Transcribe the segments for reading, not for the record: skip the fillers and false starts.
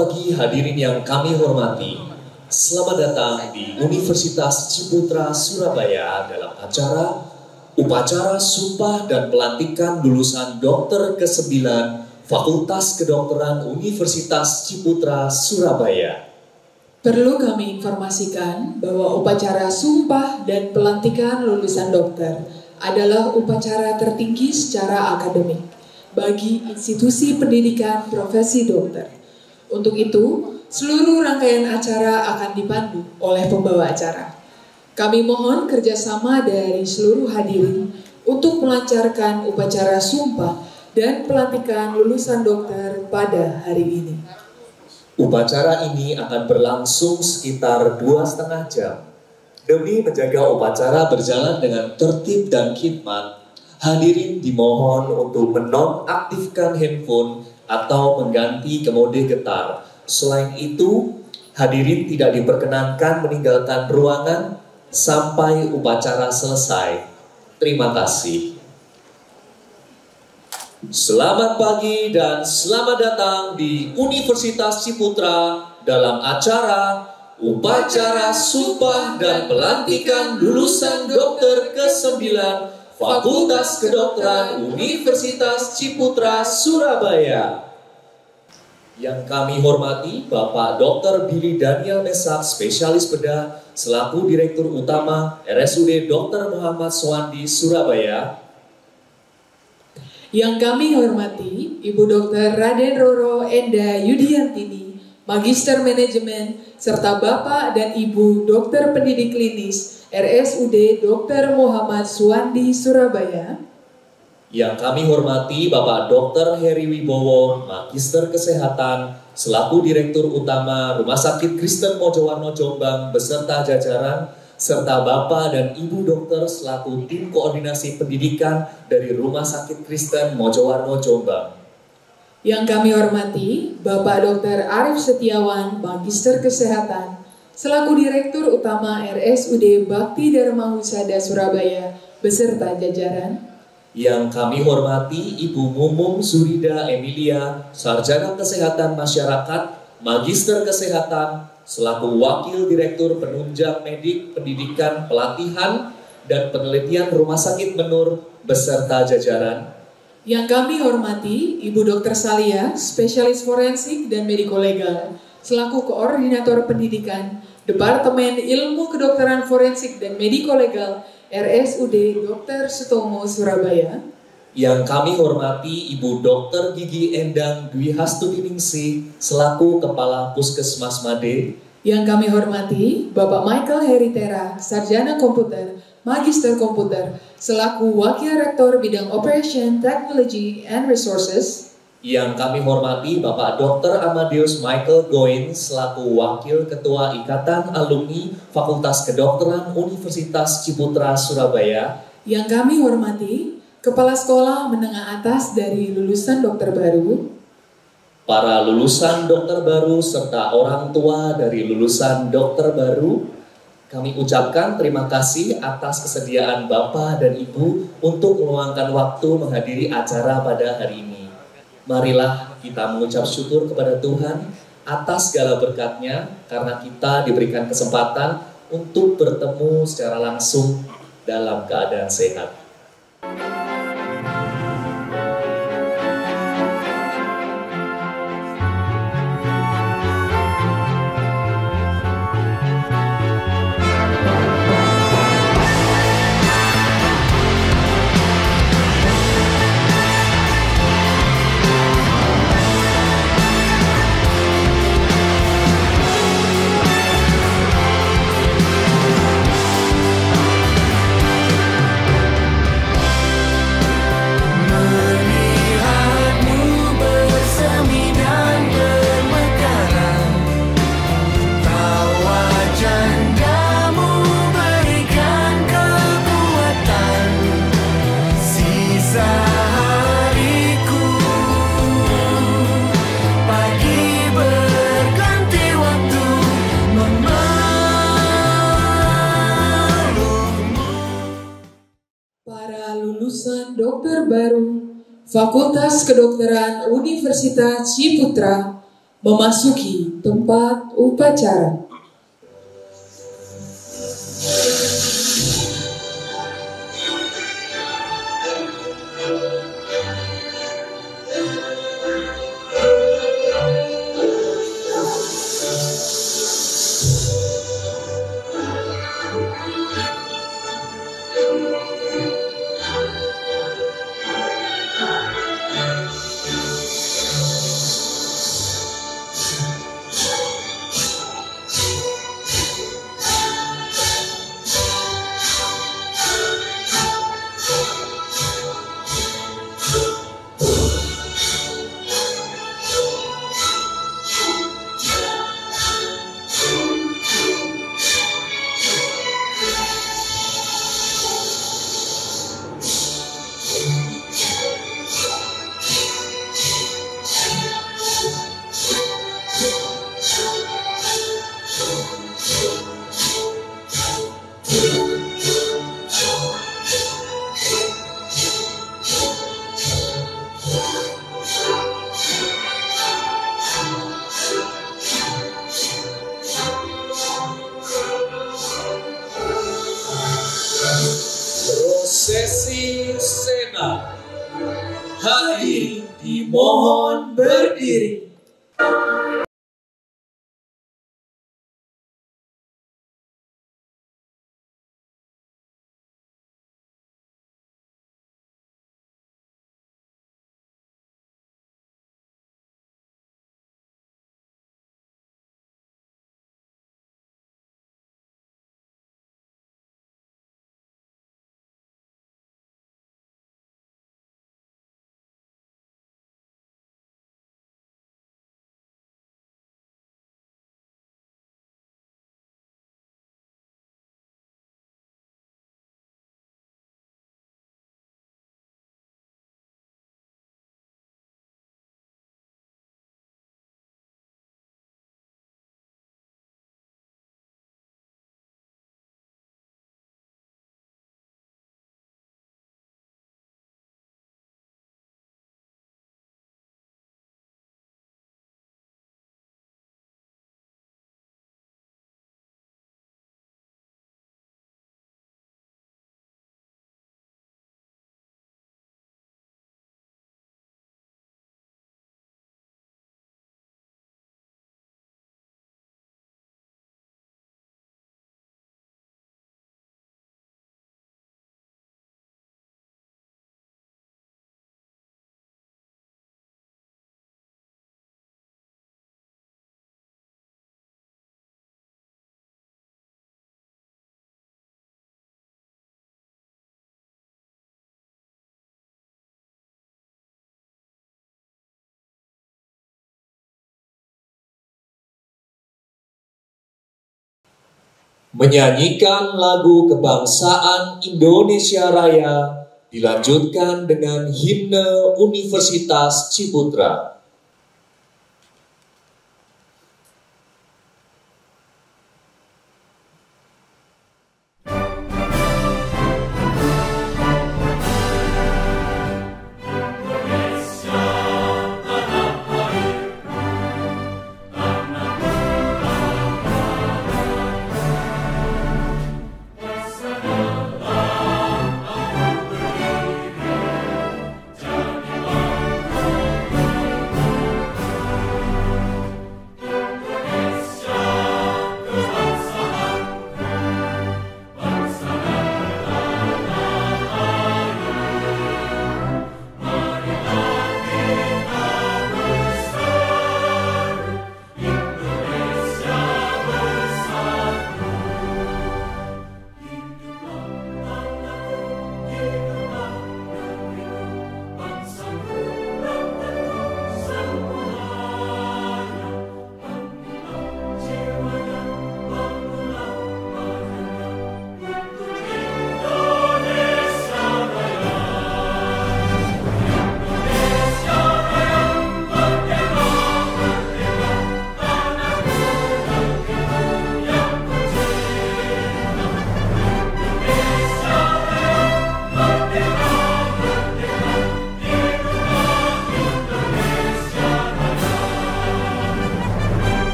pagi hadirin yang kami hormati. Selamat datang di Universitas Ciputra Surabaya dalam upacara sumpah dan pelantikan lulusan dokter ke-9 Fakultas Kedokteran Universitas Ciputra Surabaya. Perlu kami informasikan bahwa upacara sumpah dan pelantikan lulusan dokter adalah upacara tertinggi secara akademik bagi institusi pendidikan profesi dokter. Untuk itu, seluruh rangkaian acara akan dipandu oleh pembawa acara. Kami mohon kerjasama dari seluruh hadirin untuk melancarkan upacara sumpah dan pelantikan lulusan dokter pada hari ini. Upacara ini akan berlangsung sekitar 2,5 jam. Demi menjaga upacara berjalan dengan tertib dan khidmat, hadirin dimohon untuk menonaktifkan handphone atau mengganti ke mode getar. Selain itu, hadirin tidak diperkenankan meninggalkan ruangan sampai upacara selesai. Terima kasih. Selamat pagi dan selamat datang di Universitas Ciputra dalam acara upacara sumpah dan pelantikan lulusan dokter ke-9 Fakultas Kedokteran Universitas Ciputra Surabaya. Yang kami hormati Bapak Dr. Billy Daniel Mesak, spesialis bedah, selaku Direktur Utama RSUD Dr. Muhammad Suwandi Surabaya. Yang kami hormati Ibu Dr. Raden Roro Enda Yudiantini, Magister Manajemen, serta Bapak dan Ibu Dr. Pendidik Klinis RSUD Dr. Muhammad Suwandi Surabaya. Yang kami hormati Bapak Dr. Heri Wibowo, Magister Kesehatan, selaku Direktur Utama Rumah Sakit Kristen Mojowarno Jombang beserta jajaran, serta Bapak dan Ibu Dokter selaku tim koordinasi pendidikan dari Rumah Sakit Kristen Mojowarno Jombang. Yang kami hormati Bapak Dr. Arif Setiawan, Magister Kesehatan, selaku Direktur Utama RSUD Bakti Dharma Husada Surabaya beserta jajaran. Yang kami hormati Ibu Mumum Zurida Emilia, Sarjana Kesehatan Masyarakat, Magister Kesehatan, selaku Wakil Direktur Penunjang Medik Pendidikan Pelatihan dan Penelitian Rumah Sakit Menur beserta jajaran. Yang kami hormati Ibu Dr. Salia, Spesialis Forensik dan Mediko-Legal, selaku Koordinator Pendidikan Departemen Ilmu Kedokteran Forensik dan Mediko-Legal RSUD Dr. Sutomo Surabaya. Yang kami hormati Ibu Dr. Gigi Endang Dwi Hastudiningsih selaku Kepala Puskesmas Made. Yang kami hormati Bapak Michael Heritera, Sarjana Komputer, Magister Komputer, selaku Wakil Rektor Bidang Operation, Technology, and Resources. Yang kami hormati Bapak Dr. Amadeus Michael Goin selaku Wakil Ketua Ikatan Alumni Fakultas Kedokteran Universitas Ciputra Surabaya. Yang kami hormati Kepala Sekolah Menengah Atas dari lulusan dokter baru, para lulusan dokter baru serta orang tua dari lulusan dokter baru, kami ucapkan terima kasih atas kesediaan Bapak dan Ibu untuk meluangkan waktu menghadiri acara pada hari ini. Marilah kita mengucap syukur kepada Tuhan atas segala berkat-Nya karena kita diberikan kesempatan untuk bertemu secara langsung dalam keadaan sehat. lulusan dokter baru Fakultas Kedokteran Universitas Ciputra Memasuki tempat upacara. Prosesi Sena. Hadirin dimohon berdiri. Menyanyikan lagu kebangsaan Indonesia Raya dilanjutkan dengan himne Universitas Ciputra.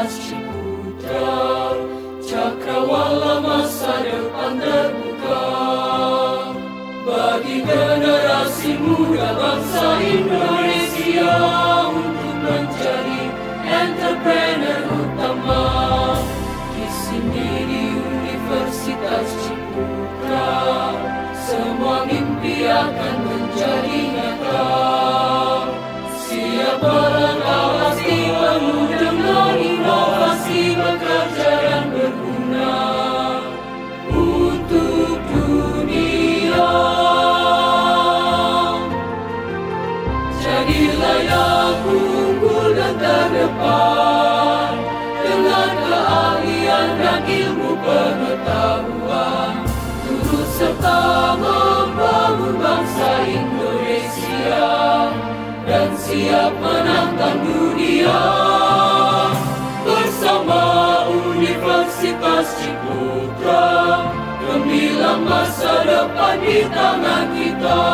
Universitas Ciputra, cakrawala masa depan terbuka bagi generasi muda bangsa Indonesia untuk menjadi entrepreneur utama. Di sini di Universitas Ciputra, semua mimpi akan menjadi nyata. Siap melangkah pasti penuh dengan inovasi, bekerja dan berguna untuk dunia. Jadilah yang unggul dan terdepan dengan keahlian dan ilmu pengetahuan, turut serta membangun bangsa Indonesia dan siap menantang dunia. Bersama Universitas Ciputra, gemilang masa depan di tangan kita.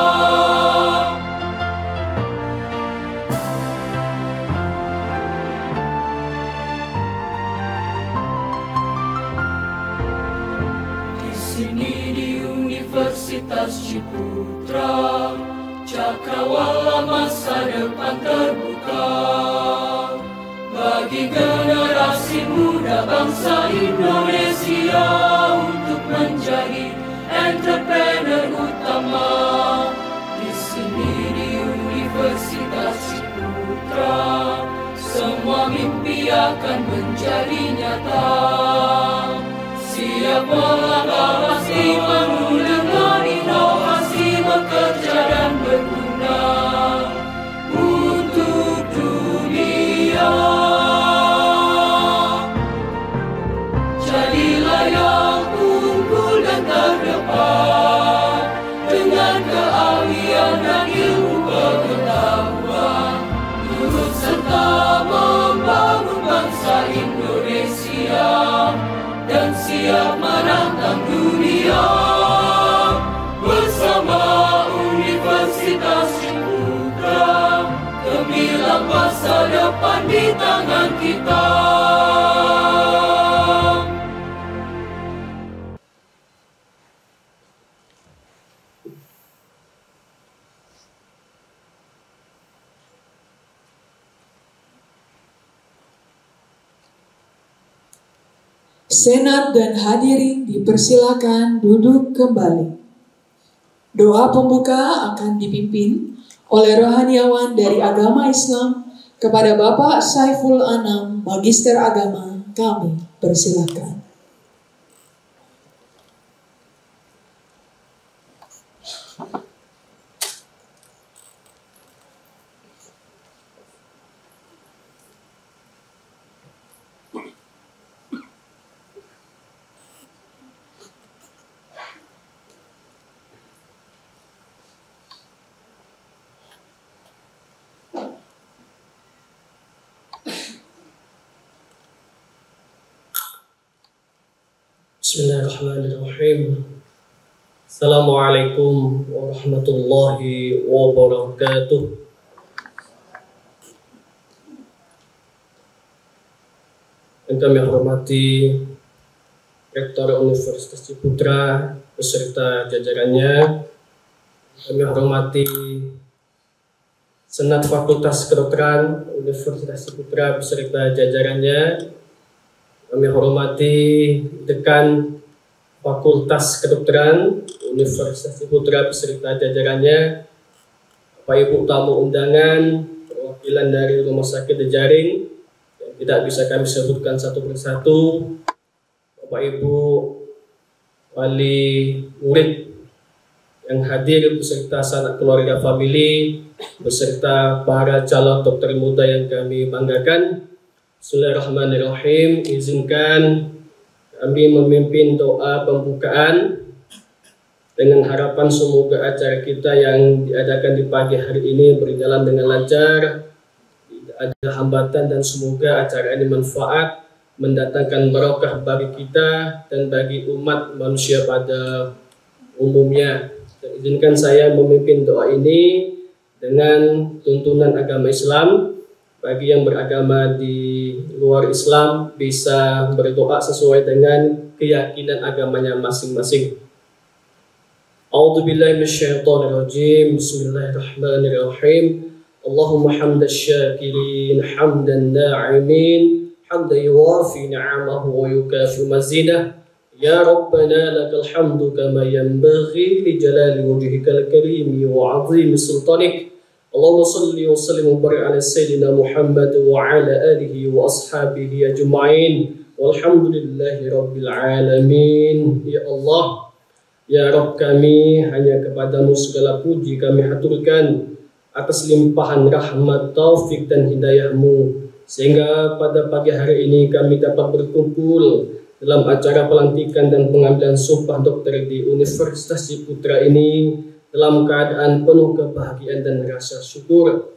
Di sini di Universitas Ciputra, cakrawala masa depan terbuka bagi generasi muda bangsa Indonesia untuk menjadi entrepreneur utama. Di sini di Universitas Ciputra, semua mimpi akan menjadi nyata. Siap melangkah pasti penuh dengan inovasi, bekerja dan berguna untuk dunia. Jadilah yang unggul dan terdepan dengan keahlian dan ilmu pengetahuan, turut serta membangun bangsa Indonesia dan siap menantang dunia. Bersama Universitas Ciputra, gemilang masa depan di tangan kita. Senat dan hadirin dipersilakan duduk kembali. Doa pembuka akan dipimpin oleh rohaniawan dari agama Islam kepada Bapak Saiful Anam, Magister Agama. Kami persilakan. Bismillahirrahmanirrahim. Assalamualaikum warahmatullahi wabarakatuh. Yang kami hormati Rektor Universitas Ciputra beserta jajarannya, kami hormati Senat Fakultas Kedokteran Universitas Ciputra beserta jajarannya, kami hormati Dekan Fakultas Kedokteran Universitas Ciputra beserta jajarannya, Bapak Ibu tamu undangan, perwakilan dari Rumah Sakit Jejaring yang tidak bisa kami sebutkan satu persatu, Bapak Ibu wali murid yang hadir beserta sanak keluarga famili, beserta para calon dokter muda yang kami banggakan. Bismillahirrahmanirrahim. Izinkan kami memimpin doa pembukaan dengan harapan semoga acara kita yang diadakan di pagi hari ini berjalan dengan lancar, tidak ada hambatan, dan semoga acara ini manfaat, mendatangkan barokah bagi kita dan bagi umat manusia pada umumnya. Dan izinkan saya memimpin doa ini dengan tuntunan agama Islam, bagi yang beragama di luar Islam bisa berdoa sesuai dengan keyakinan agamanya masing-masing. A'udzu billahi minasyaitonir rajim. Bismillahirrahmanirrahim. Allahumma hamdasy syakirin hamdan na'imin hamdan yuwafi ni'amahu wa yukafi mazidah. Ya Rabbana lakal hamdu kama yanbaghi li jalali wajhikal karimi wa 'azimi sultanik. Allahumma salli wa sallim wa barik ala sayyidina Muhammad wa ala alihi wa ashabihi ajma'in. Walhamdulillahi rabbil alamin. Ya Allah, ya Rabb kami, hanya kepadamu segala puji kami haturkan atas limpahan rahmat, taufik dan hidayahmu, sehingga pada pagi hari ini kami dapat berkumpul dalam acara pelantikan dan pengambilan sumpah dokter di Universitas Ciputra ini dalam keadaan penuh kebahagiaan dan rasa syukur.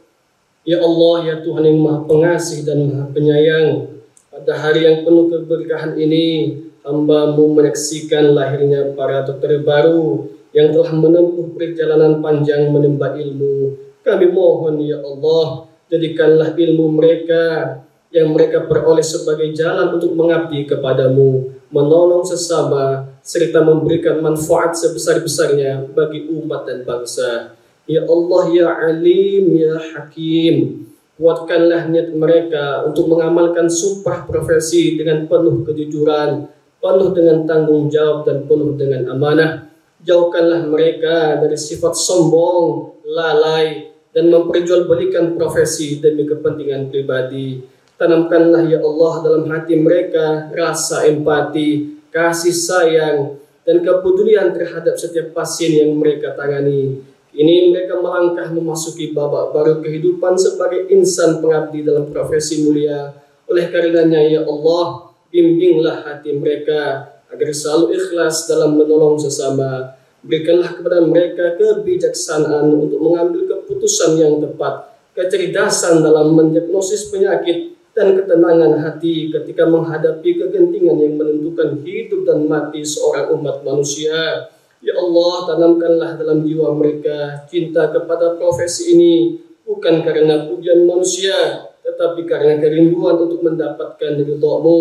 Ya Allah, ya Tuhan yang Maha Pengasih dan Maha Penyayang, pada hari yang penuh keberkahan ini hamba-Mu menyaksikan lahirnya para dokter baru yang telah menempuh perjalanan panjang menimba ilmu. Kami mohon ya Allah, jadikanlah ilmu mereka yang mereka peroleh sebagai jalan untuk mengabdi kepadamu, menolong sesama, serta memberikan manfaat sebesar-besarnya bagi umat dan bangsa. Ya Allah, ya Alim, ya Hakim, kuatkanlah niat mereka untuk mengamalkan sumpah profesi dengan penuh kejujuran, penuh dengan tanggung jawab dan penuh dengan amanah. Jauhkanlah mereka dari sifat sombong, lalai, dan memperjualbelikan profesi demi kepentingan pribadi. Tanamkanlah ya Allah dalam hati mereka rasa empati, kasih sayang, dan kepedulian terhadap setiap pasien yang mereka tangani. Ini mereka melangkah memasuki babak baru kehidupan sebagai insan pengabdi dalam profesi mulia. Oleh karenanya ya Allah, bimbinglah hati mereka agar selalu ikhlas dalam menolong sesama. Berikanlah kepada mereka kebijaksanaan untuk mengambil keputusan yang tepat, kecerdasan dalam mendiagnosis penyakit, dan ketenangan hati ketika menghadapi kegentingan yang menentukan hidup dan mati seorang umat manusia. Ya Allah, tanamkanlah dalam jiwa mereka cinta kepada profesi ini, bukan karena pujian manusia, tetapi karena kerinduan untuk mendapatkan ridha-Mu.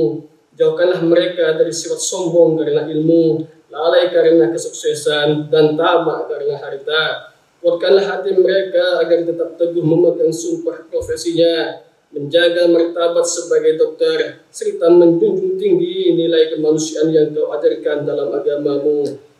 Jauhkanlah mereka dari sifat sombong karena ilmu, lalai karena kesuksesan, dan tamak karena harta. Kuatkanlah hati mereka agar tetap teguh memegang sumpah profesinya, menjaga martabat sebagai dokter, serta menjunjung tinggi nilai kemanusiaan yang Kau ajarkan dalam agama-Mu.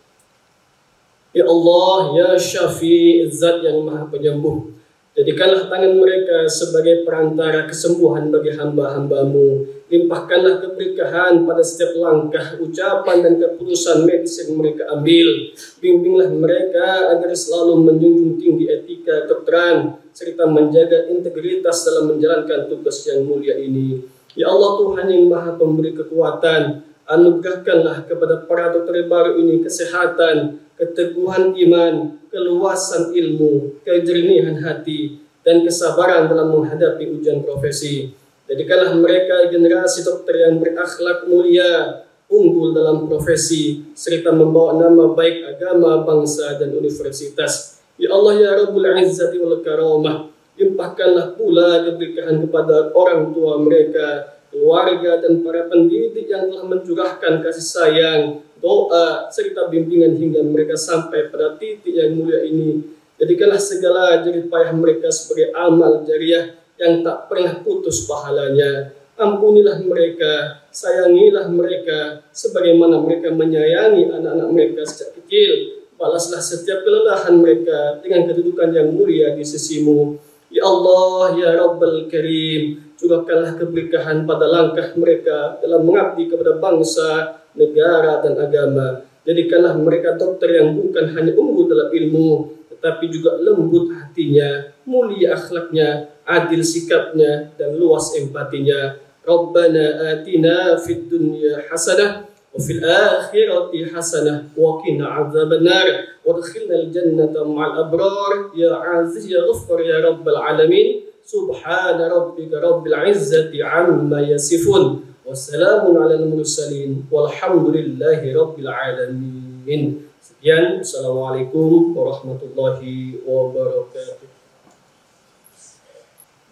Ya Allah, ya Syafi', Zat yang Maha Penyembuh, jadikanlah tangan mereka sebagai perantara kesembuhan bagi hamba-hamba-Mu. Limpahkanlah keberkahan pada setiap langkah, ucapan, dan keputusan medis yang mereka ambil. Bimbinglah mereka agar selalu menjunjung tinggi etika kedokteran, serta menjaga integritas dalam menjalankan tugas yang mulia ini. Ya Allah, Tuhan yang Maha Pemberi kekuatan, anugerahkanlah kepada para dokter baru ini kesehatan, keteguhan iman, keluasan ilmu, kejernihan hati, dan kesabaran dalam menghadapi ujian profesi. Jadikanlah mereka generasi dokter yang berakhlak mulia, unggul dalam profesi, serta membawa nama baik agama, bangsa, dan universitas. Ya Allah, ya Rabbul Izzati wal Karamah, limpahkanlah pula keberkahan kepada orang tua mereka, keluarga, dan para pendidik yang telah mencurahkan kasih sayang, doa, serta bimbingan hingga mereka sampai pada titik yang mulia ini. Jadikanlah segala jerih payah mereka sebagai amal jariah yang tak pernah putus pahalanya. Ampunilah mereka, sayangilah mereka, sebagaimana mereka menyayangi anak-anak mereka sejak kecil. Balaslah setiap kelelahan mereka dengan kedudukan yang mulia di sisi-Mu. Ya Allah, ya Rabbal Karim, curahkanlah keberkahan pada langkah mereka dalam mengabdi kepada bangsa, negara, dan agama. Jadikanlah mereka dokter yang bukan hanya unggul dalam ilmu, tetapi juga lembut hatinya, mulia akhlaknya, adil sikapnya, dan luas empatinya. Rabbana atina fid dunya hasanah wa fil akhirati hasanah wa qina adzabannar wadkhilnal jannata ma'al abrar ya aziz ya ghaffar ya rabbal alamin. Subhana rabbika rabbil izzati amma yasifun wa salamun alal mursalin walhamdulillahi rabbil alamin. Sekian, assalamualaikum warahmatullahi wabarakatuh.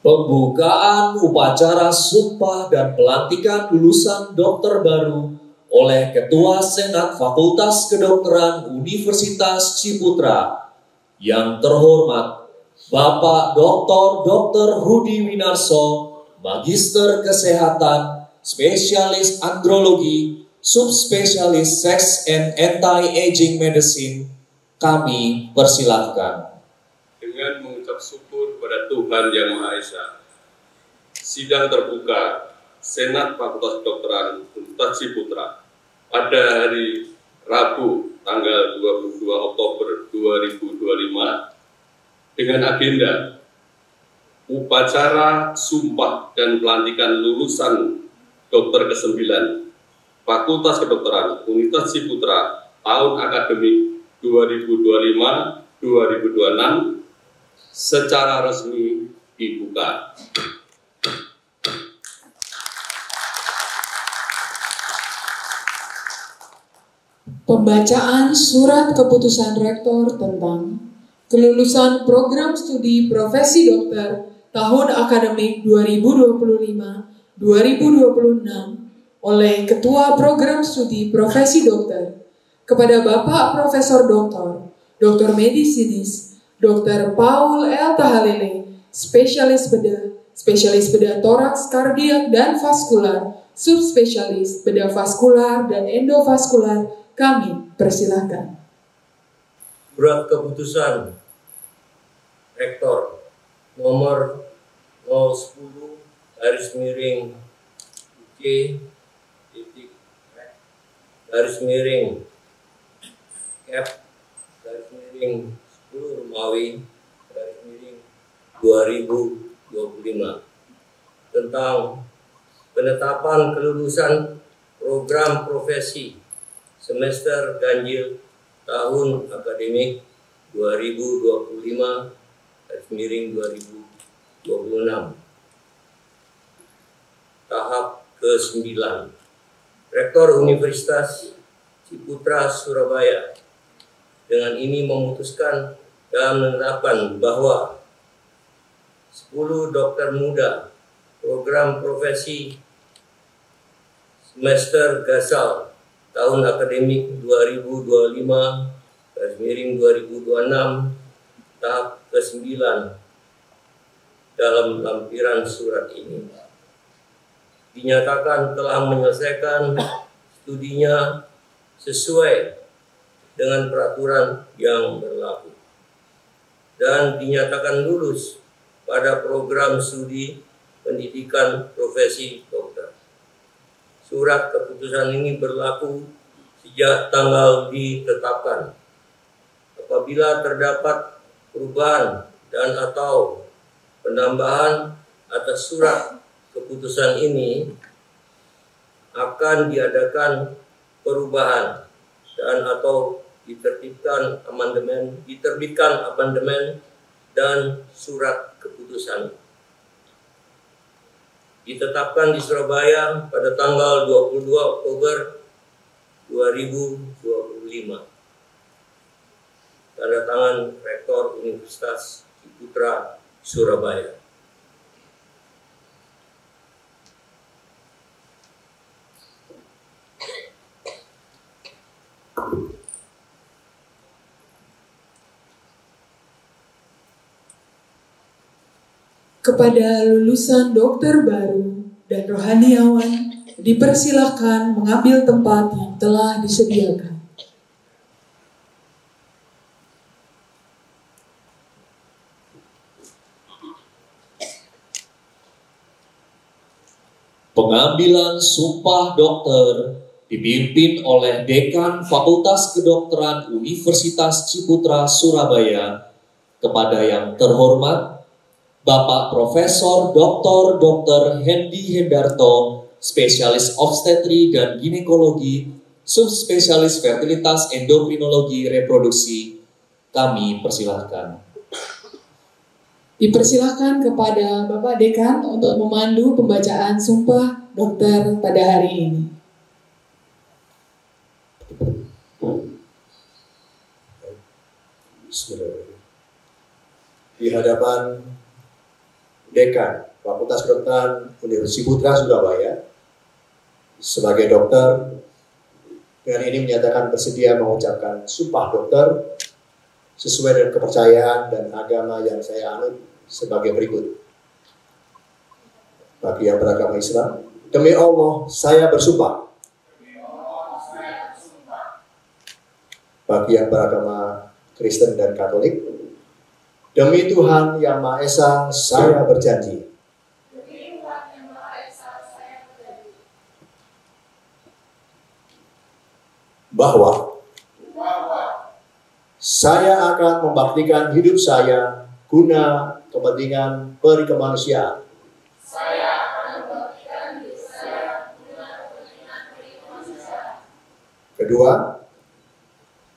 Pembukaan upacara sumpah dan pelantikan lulusan dokter baru oleh Ketua Senat Fakultas Kedokteran Universitas Ciputra yang terhormat Bapak Dr. Rudi Winarso, Magister Kesehatan, Spesialis Andrologi, Subspesialis Sex and Anti-Aging Medicine, kami persilahkan. Dengan mengucap syukur kepada Tuhan Yang Maha Esa, sidang terbuka Senat Fakultas Kedokteran Universitas Ciputra pada hari Rabu tanggal 22 Oktober 2025 dengan agenda upacara sumpah dan pelantikan lulusan dokter ke-9 Fakultas Kedokteran Universitas Ciputra tahun akademik 2025-2026 secara resmi dibuka. Pembacaan surat keputusan rektor tentang kelulusan program studi profesi dokter tahun akademik 2025-2026 oleh Ketua Program Studi Profesi Dokter kepada Bapak Profesor Dr. Medisinis Dr. Paul L. Tahalele, spesialis bedah toraks, kardiak, dan vaskular, subspesialis bedah vaskular dan endovaskular, kami persilahkan. Surat keputusan Rektor nomor 010 UK Cap 10 Romawi 2025 tentang penetapan kelulusan program profesi semester ganjil tahun akademik 2025-2026 tahap ke-9. Rektor Universitas Ciputra Surabaya dengan ini memutuskan dan menetapkan bahwa 10 dokter muda program profesi semester gasal tahun akademik 2025-2026 tahap ke-9 dalam lampiran surat ini dinyatakan telah menyelesaikan studinya sesuai dengan peraturan yang berlaku dan dinyatakan lulus pada program studi pendidikan profesi dokter. Surat keputusan ini berlaku sejak tanggal ditetapkan. Apabila terdapat perubahan dan atau penambahan atas surat keputusan ini, akan diadakan perubahan dan atau diterbitkan amandemen dan surat keputusan ditetapkan di Surabaya pada tanggal 22 Oktober 2025. Tanda tangan Rektor Universitas Ciputra Surabaya. Kepada lulusan dokter baru dan rohaniawan, dipersilahkan mengambil tempat yang telah disediakan. Pengambilan sumpah dokter dipimpin oleh Dekan Fakultas Kedokteran Universitas Ciputra Surabaya kepada yang terhormat Bapak Profesor Dr. Hendy Hendarto, spesialis obstetri dan ginekologi, subspesialis fertilitas endokrinologi reproduksi. Kami persilahkan. Dipersilahkan kepada Bapak Dekan untuk memandu pembacaan sumpah dokter pada hari ini. Di hadapan Dekan Fakultas Kedokteran Universitas Putra Surabaya, sebagai dokter, dengan ini menyatakan bersedia mengucapkan sumpah dokter sesuai dengan kepercayaan dan agama yang saya anut sebagai berikut. Bagi yang beragama Islam, demi Allah saya bersumpah. Bagi yang beragama Kristen dan Katolik, demi Tuhan Yang Maha Esa saya berjanji. Bahwa saya akan membaktikan hidup saya guna kepentingan perikemanusiaan. Kedua,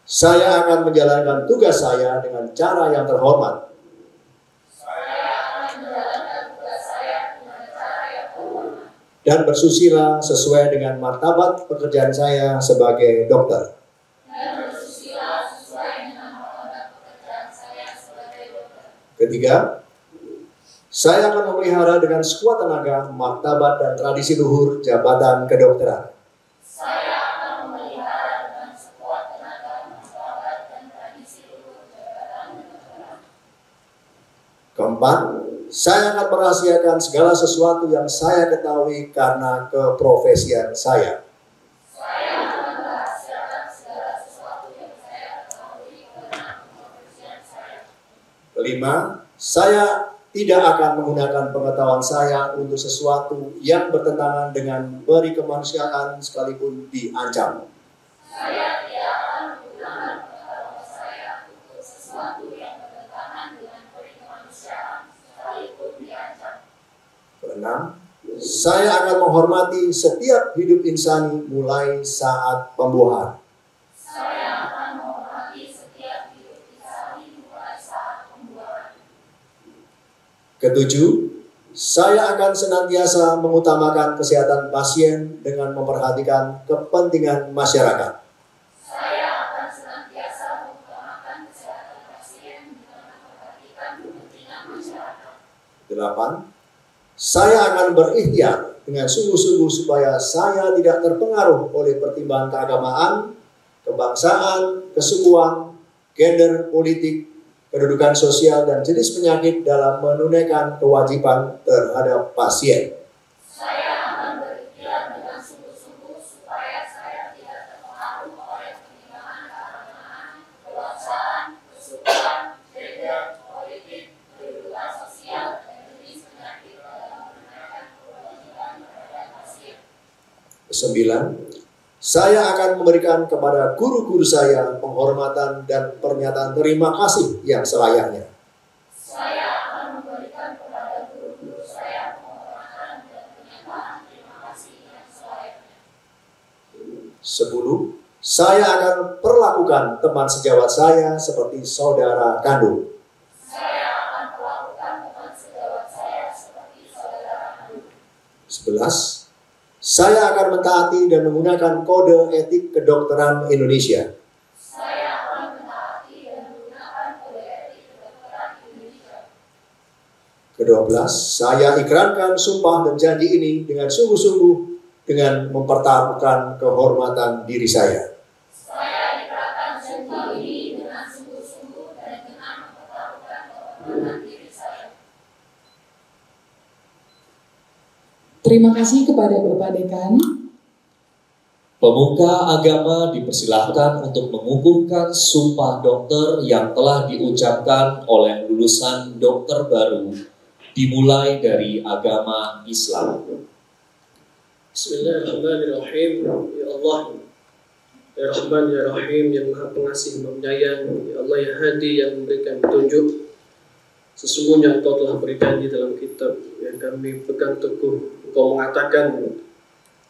saya akan menjalankan tugas saya dengan cara yang terhormat. Dan bersusila sesuai dengan martabat pekerjaan saya sebagai dokter. Ketiga, saya akan memelihara dengan sekuat tenaga martabat dan tradisi luhur jabatan kedokteran. Keempat, saya akan merahasiakan segala sesuatu yang saya ketahui karena keprofesian saya. Kelima, saya tidak akan menggunakan pengetahuan saya untuk sesuatu yang bertentangan dengan perikemanusiaan sekalipun diancam. Keenam, saya akan menghormati setiap hidup insani mulai saat pembuahan. Ketujuh, saya akan senantiasa mengutamakan kesehatan pasien dengan memperhatikan kepentingan masyarakat. Delapan, saya akan berikhtiar dengan sungguh-sungguh supaya saya tidak terpengaruh oleh pertimbangan keagamaan, kebangsaan, kesukuan, gender, politik, kedudukan sosial, dan jenis penyakit dalam menunaikan kewajiban terhadap pasien. Sembilan, saya akan memberikan kepada guru-guru saya penghormatan dan pernyataan terima kasih yang selayaknya. Saya akan memberikan kepada guru-guru saya penghormatan dan pernyataan terima kasih yang selayaknya. 10, saya akan perlakukan teman sejawat saya seperti saudara kandung. 11, saya akan mentaati dan menggunakan kode etik kedokteran Indonesia. Saya akan mentaati dan menggunakan kode etik kedokteran Indonesia. Ke-12, saya ikrankan sumpah dan janji ini dengan sungguh-sungguh dengan mempertaruhkan kehormatan diri saya. Saya ikrankan sumpah ini dengan sungguh-sungguh dan dengan mempertaruhkan kehormatan diri saya. Terima kasih kepada Bapak Dekan. Pemuka agama dipersilahkan untuk mengukuhkan sumpah dokter yang telah diucapkan oleh lulusan dokter baru, dimulai dari agama Islam. Bismillahirrahmanirrahim. Ya Allah, Ya Rahman, Ya Rahim, yang Maha Pengasih, Maha Penyayang. Ya Allah, Ya Hadi, yang memberikan petunjuk. Sesungguhnya Engkau telah berjanji dalam kitab yang kami pegang teguh. Engkau mengatakan,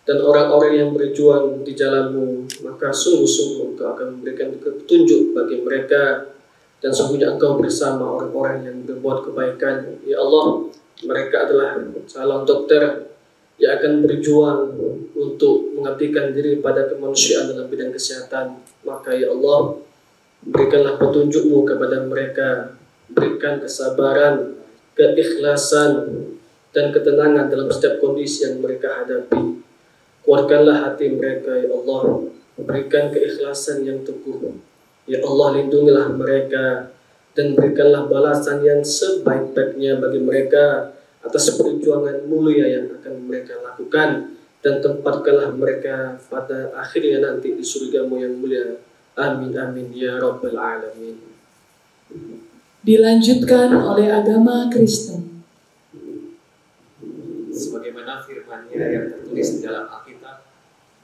dan orang-orang yang berjuang di jalan-Mu, maka sungguh-sungguh Engkau akan memberikan petunjuk bagi mereka, dan sungguhnya Engkau bersama orang-orang yang berbuat kebaikan. Ya Allah, mereka adalah calon dokter yang akan berjuang untuk mengabdikan diri pada kemanusiaan dalam bidang kesehatan. Maka ya Allah, berikanlah petunjuk-Mu kepada mereka, berikan kesabaran keikhlasan dan ketenangan dalam setiap kondisi yang mereka hadapi. Kuatkanlah hati mereka, ya Allah. Berikan keikhlasan yang teguh. Ya Allah, lindungilah mereka dan berikanlah balasan yang sebaik-baiknya bagi mereka atas perjuangan mulia yang akan mereka lakukan, dan tempatkanlah mereka pada akhirnya nanti di surga-Mu yang mulia. Amin amin ya rabbal alamin. Dilanjutkan oleh agama Kristen. Sebagaimana firman-Nya yang tertulis di dalam Alkitab,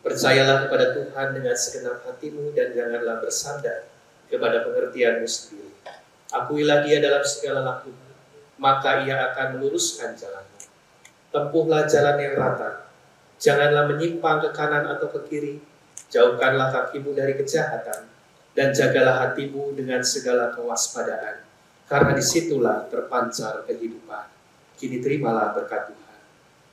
percayalah kepada Tuhan dengan segenap hatimu dan janganlah bersandar kepada pengertianmu sendiri. Akuilah Dia dalam segala lakumu, maka Ia akan meluruskan jalanmu. Tempuhlah jalan yang rata, janganlah menyimpang ke kanan atau ke kiri. Jauhkanlah kakimu dari kejahatan, dan jagalah hatimu dengan segala kewaspadaan, karena disitulah terpancar kehidupan. Kini terimalah berkat Tuhan.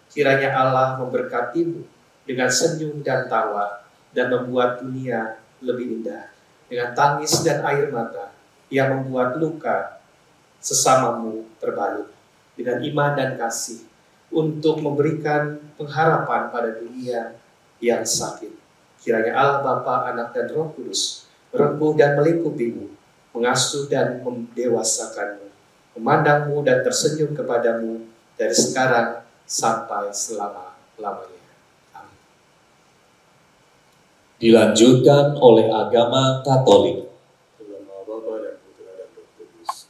Kiranya Allah memberkatimu dengan senyum dan tawa, dan membuat dunia lebih indah, dengan tangis dan air mata yang membuat luka sesamamu terbalut, dengan iman dan kasih untuk memberikan pengharapan pada dunia yang sakit. Kiranya Allah Bapa, Anak, dan Roh Kudus merengkuh dan melingkupimu, mengasuh dan mendewasakanmu, memandangmu dan tersenyum kepadamu dari sekarang sampai selama-lamanya. Amin. Dilanjutkan oleh agama Katolik. Dalam nama Bapa dan Putra dan Roh Kudus.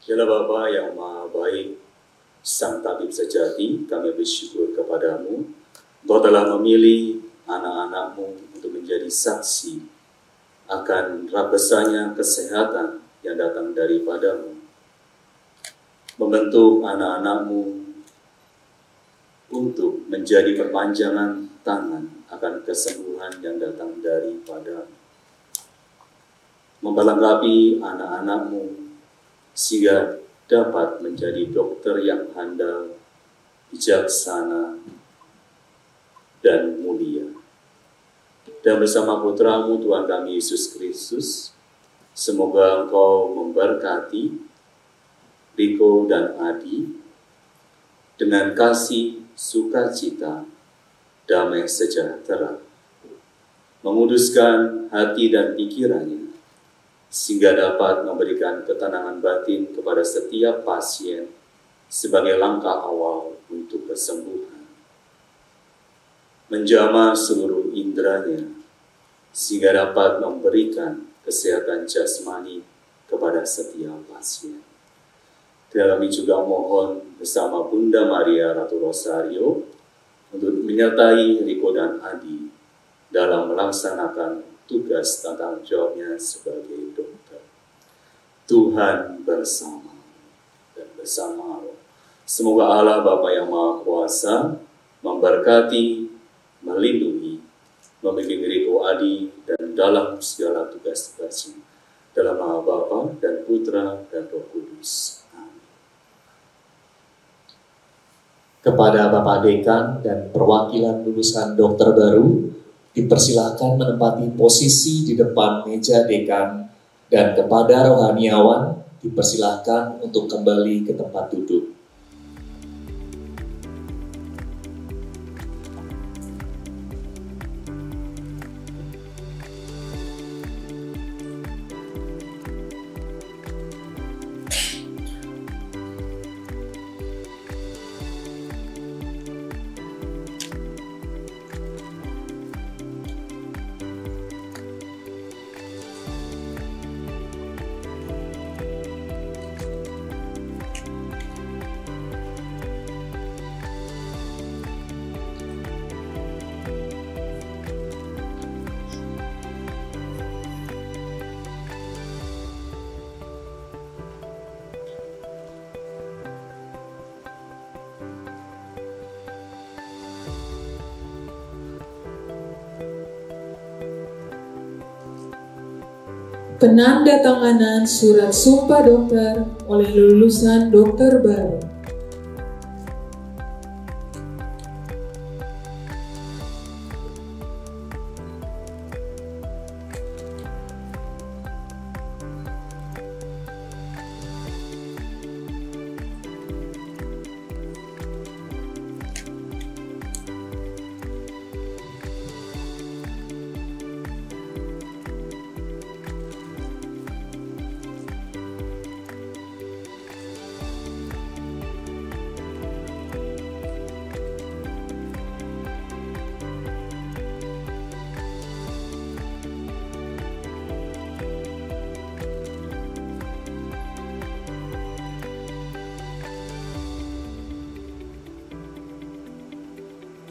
Dialah Bapa yang Maha Baik, Sang Tabib sejati, kami bersyukur kepadamu. Engkau telah memilih anak-anak-Mu untuk menjadi saksi akan rabesanya kesehatan yang datang daripada-Mu. Membentuk anak-anak-Mu untuk menjadi perpanjangan tangan akan kesembuhan yang datang daripada-Mu. Memperlengkapi anak-anak-Mu sehingga dapat menjadi dokter yang handal, bijaksana, dan mulia. Dan bersama Putra-Mu Tuhan kami Yesus Kristus, semoga Engkau memberkati Riko dan Adi dengan kasih, sukacita, damai sejahtera, menguduskan hati dan pikirannya, sehingga dapat memberikan ketenangan batin kepada setiap pasien sebagai langkah awal untuk kesembuhan. Menjamah seluruh inderanya, sehingga dapat memberikan kesehatan jasmani kepada setiap pasien. Dan kami juga mohon bersama Bunda Maria Ratu Rosario untuk menyertai Riko dan Adi dalam melaksanakan tugas tanggung jawabnya sebagai dokter. Tuhan bersama dan bersama Allah. Semoga Allah Bapa yang Maha Kuasa memberkati, melindungi, membimbing Riko Adi dan dalam segala tugas-tugasnya. Dalam nama Bapa dan Putra dan Roh Kudus. Amin. Kepada Bapak Dekan dan perwakilan lulusan dokter baru, dipersilahkan menempati posisi di depan meja dekan, dan kepada rohaniawan dipersilahkan untuk kembali ke tempat duduk. Penandatanganan surat sumpah dokter oleh lulusan dokter baru.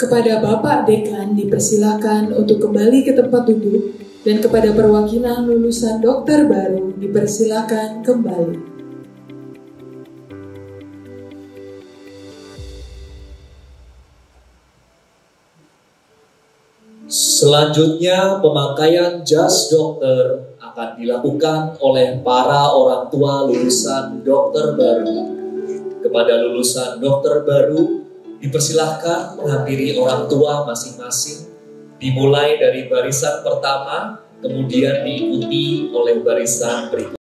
Kepada Bapak Dekan dipersilakan untuk kembali ke tempat duduk dan kepada perwakilan lulusan dokter baru dipersilakan kembali. Selanjutnya, pemakaian jas dokter akan dilakukan oleh para orang tua lulusan dokter baru. Kepada lulusan dokter baru, dipersilahkan menghampiri orang tua masing-masing, dimulai dari barisan pertama, kemudian diikuti oleh barisan berikutnya.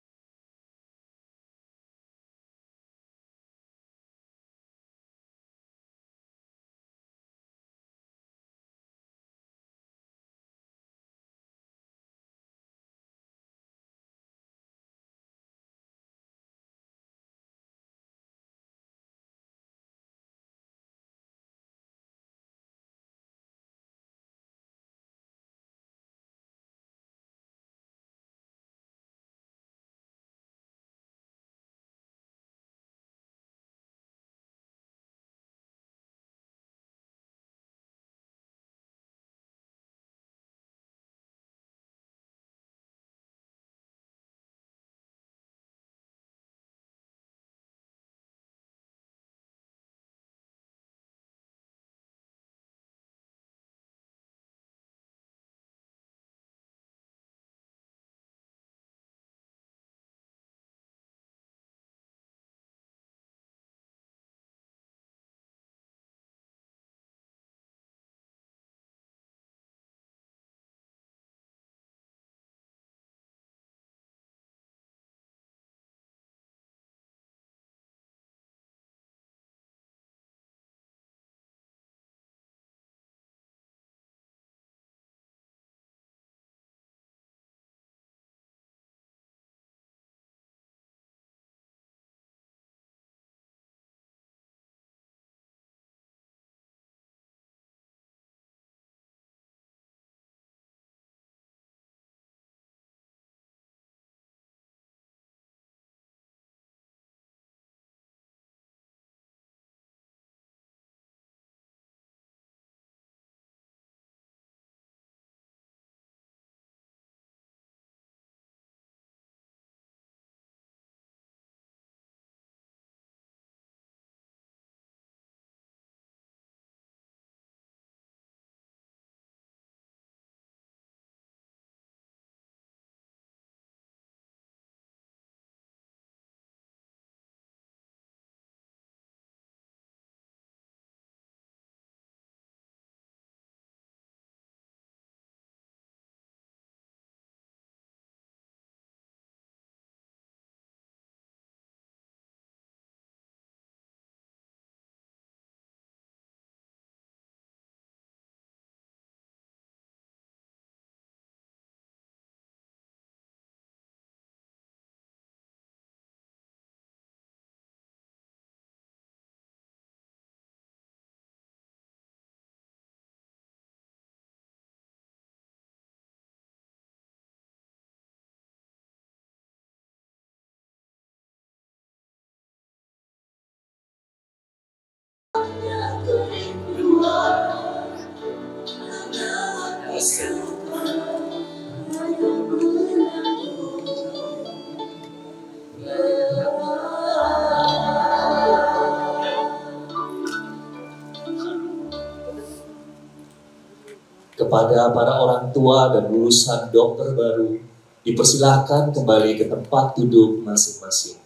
Kepada para orang tua dan lulusan dokter baru, dipersilahkan kembali ke tempat duduk masing-masing.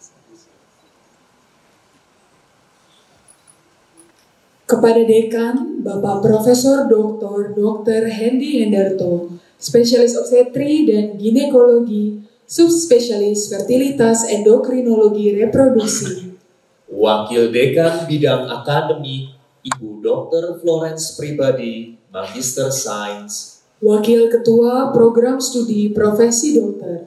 Kepada Dekan, Bapak Profesor Dr. Hendy Hendarto, Spesialis Obstetri dan Ginekologi, Subspesialis Fertilitas Endokrinologi Reproduksi. Wakil Dekan Bidang Akademik, Ibu Dr. Florence Pribadi, Magister Sains. Wakil Ketua Program Studi Profesi Dokter,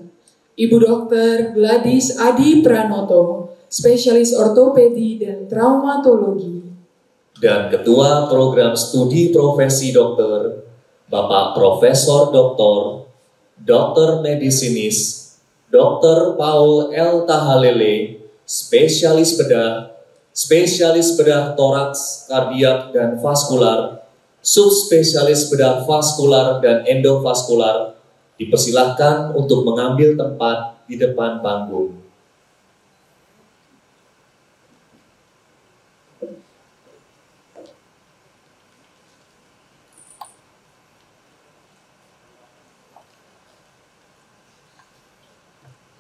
Ibu Dr. Gladys Adi Pranoto, Spesialis Ortopedi dan Traumatologi. Dan Ketua Program Studi Profesi Dokter, Bapak Profesor Dr. Medisinis, Dr. Paul L. Tahalele, Spesialis Bedah toraks, kardiak, dan vaskular, subspesialis bedah vaskular dan endovaskular, dipersilahkan untuk mengambil tempat di depan panggung.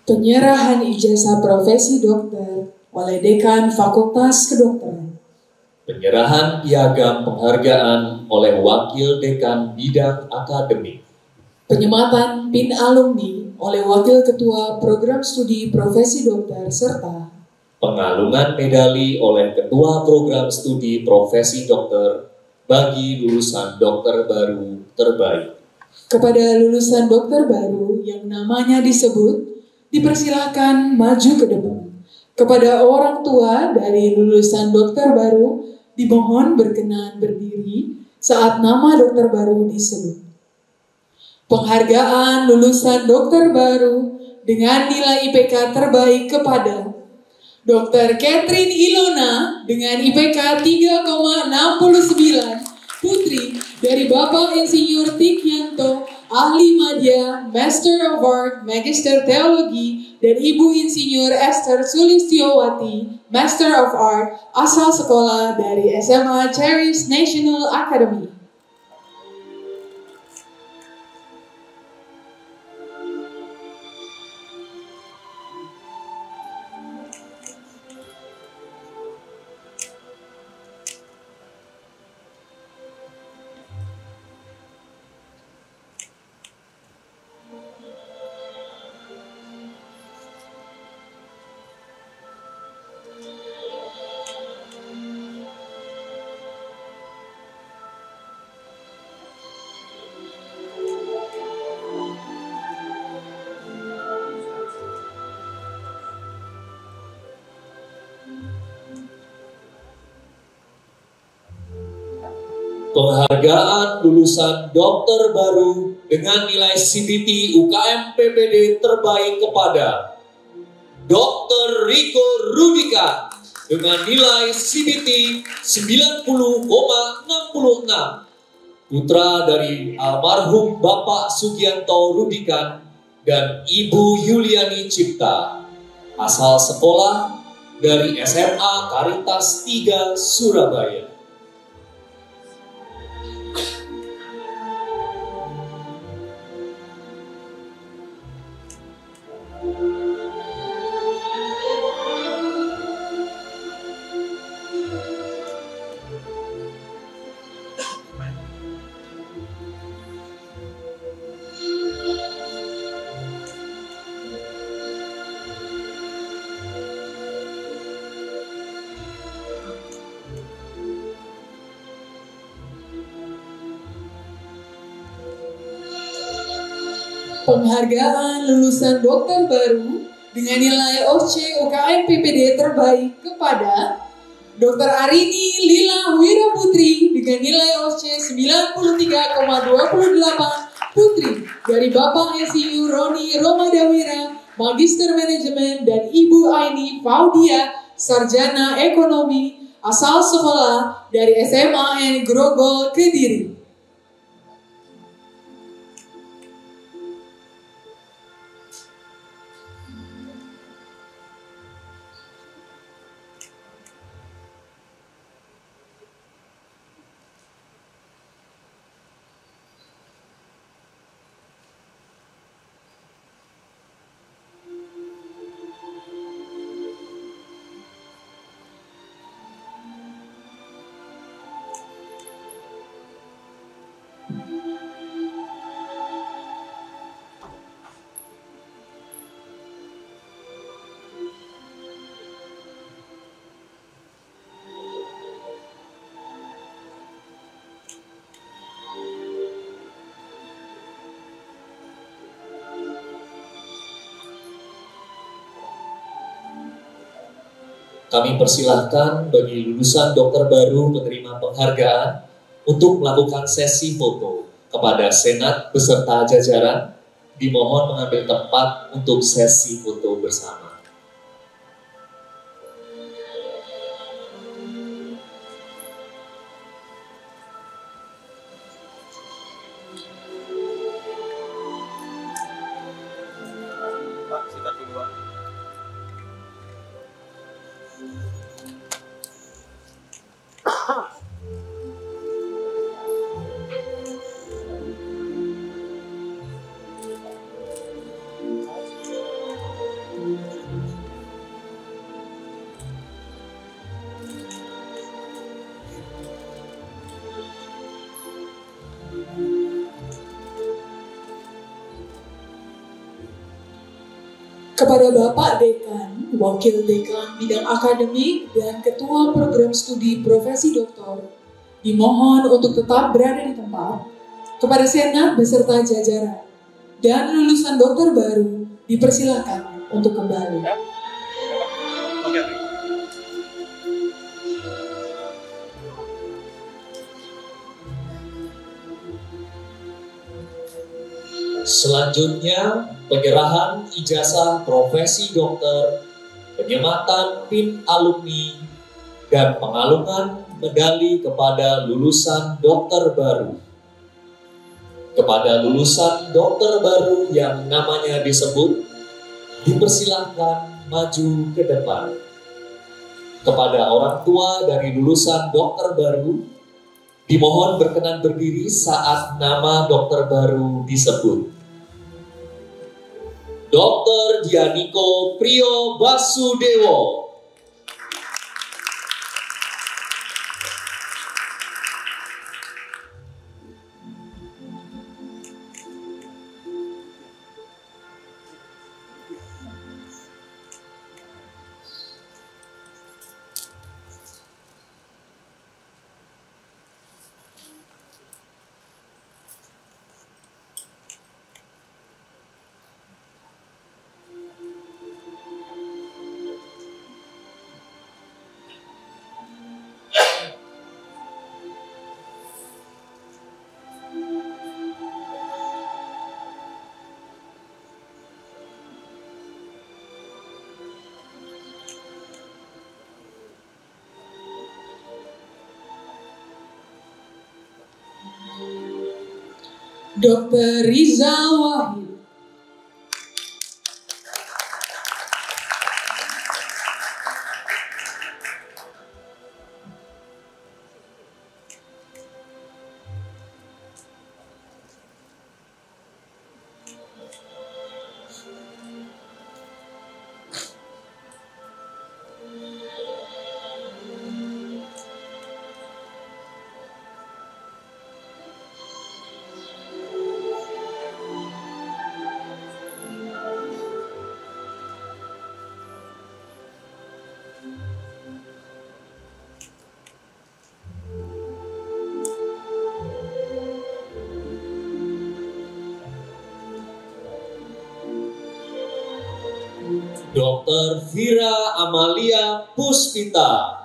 Penyerahan ijazah profesi dokter oleh Dekan Fakultas Kedokteran. Penyerahan piagam penghargaan oleh Wakil Dekan Bidang Akademik. Penyematan PIN alumni oleh Wakil Ketua Program Studi Profesi Dokter serta pengalungan medali oleh Ketua Program Studi Profesi Dokter bagi lulusan dokter baru terbaik. Kepada lulusan dokter baru yang namanya disebut, dipersilakan maju ke depan. Kepada orang tua dari lulusan dokter baru, dimohon berkenan berdiri saat nama dokter baru disebut. Penghargaan lulusan dokter baru dengan nilai IPK terbaik kepada Dr. Catherine Ilona dengan IPK 3,69, putri dari Bapak Insinyur Tikyanto, Ahli Madya, Master of Art, Magister Teologi, dan Ibu Insinyur Esther Sulistiowati, Master of Art, asal sekolah dari SMA Charis National Academy. Penghargaan lulusan dokter baru dengan nilai CBT UKM PPD terbaik kepada Dr. Rico Rudika dengan nilai CBT 90,66, putra dari almarhum Bapak Sugianto Rudika dan Ibu Yuliani Cipta, asal sekolah dari SMA Karitas 3 Surabaya. Penghargaan lulusan dokter baru dengan nilai OC UKM PPD terbaik kepada Dr. Arini Lila Wiraputri dengan nilai OC 93,28, putri dari Bapak Insinyur Roni Romadawira, Magister Manajemen, dan Ibu Aini Faudia, Sarjana Ekonomi, asal sekolah dari SMA N Grogol, Kediri. Kami persilahkan bagi lulusan dokter baru penerima penghargaan untuk melakukan sesi foto. Kepada Senat beserta jajaran, dimohon mengambil tempat untuk sesi foto bersama. Kepada Bapak Dekan, Wakil Dekan Bidang Akademik, dan Ketua Program Studi Profesi Doktor, dimohon untuk tetap berada di tempat. Kepada Senat beserta jajaran dan lulusan dokter baru, dipersilakan untuk kembali. Selanjutnya, penyerahan ijazah profesi dokter, penyematan PIN alumni, dan pengalungan medali kepada lulusan dokter baru. Kepada lulusan dokter baru yang namanya disebut, dipersilahkan maju ke depan. Kepada orang tua dari lulusan dokter baru, dimohon berkenan berdiri saat nama dokter baru disebut. Dr. Dianiko Priyo Basudewo. Dr. Riza Wahid. Dr. Vira Amalia Puspita.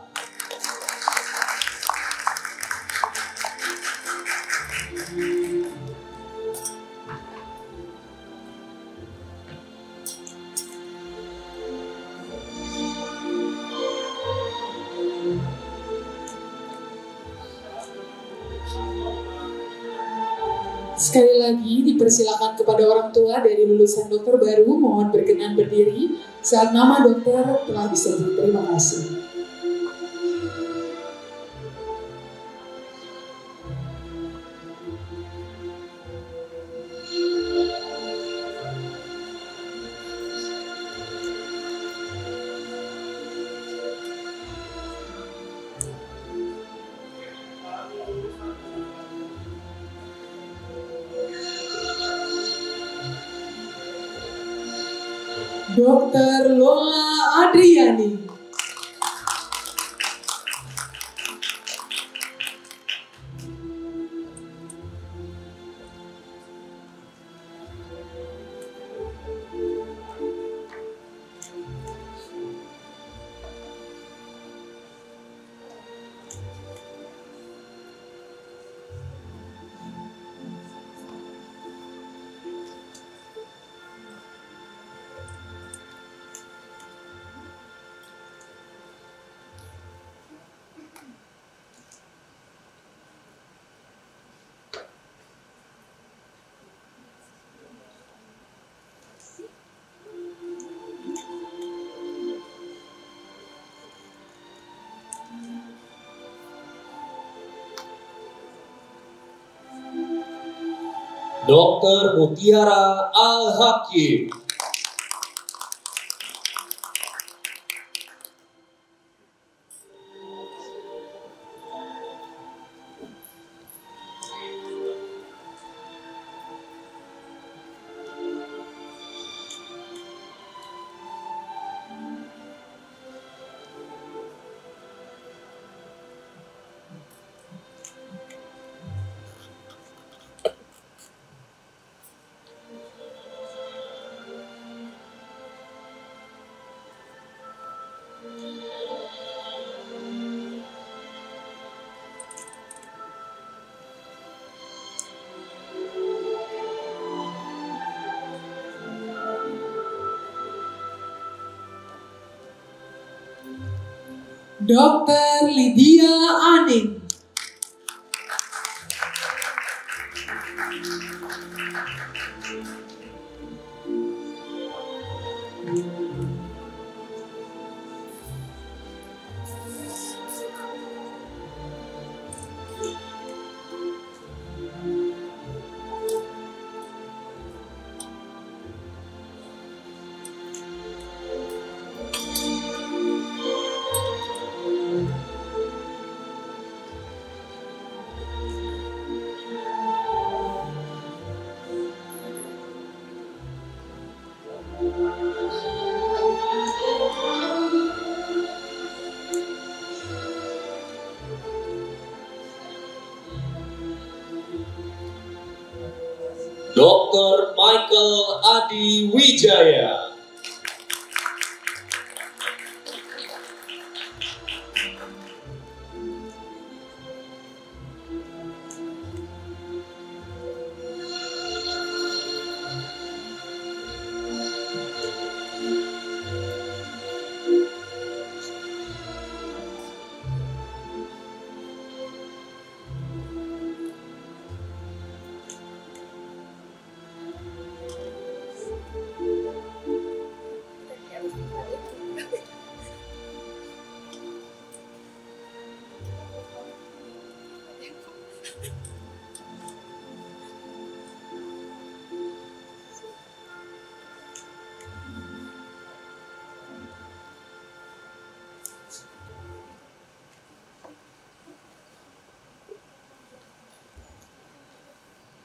Sekali lagi dipersilakan kepada orang tua dari lulusan dokter baru mohon berkenan berdiri saat nama dokter telah disebut. Terima kasih. Dr. Lola Adriani. Dr. Mutiara Al-Hakim. Dr. Lydia Anin. Dr. Michael Adi Wijaya.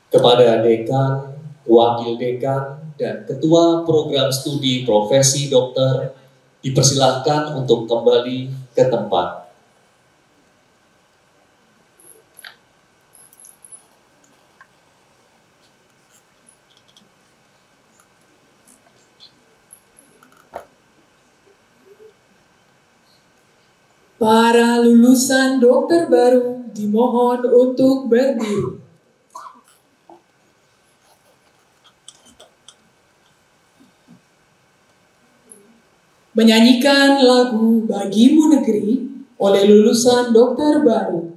Kepada dekan, wakil dekan, dan ketua program studi profesi dokter dipersilahkan untuk kembali ke tempat. Para lulusan dokter baru dimohon untuk berdiri. Menyanyikan lagu Bagimu Negeri oleh lulusan dokter baru.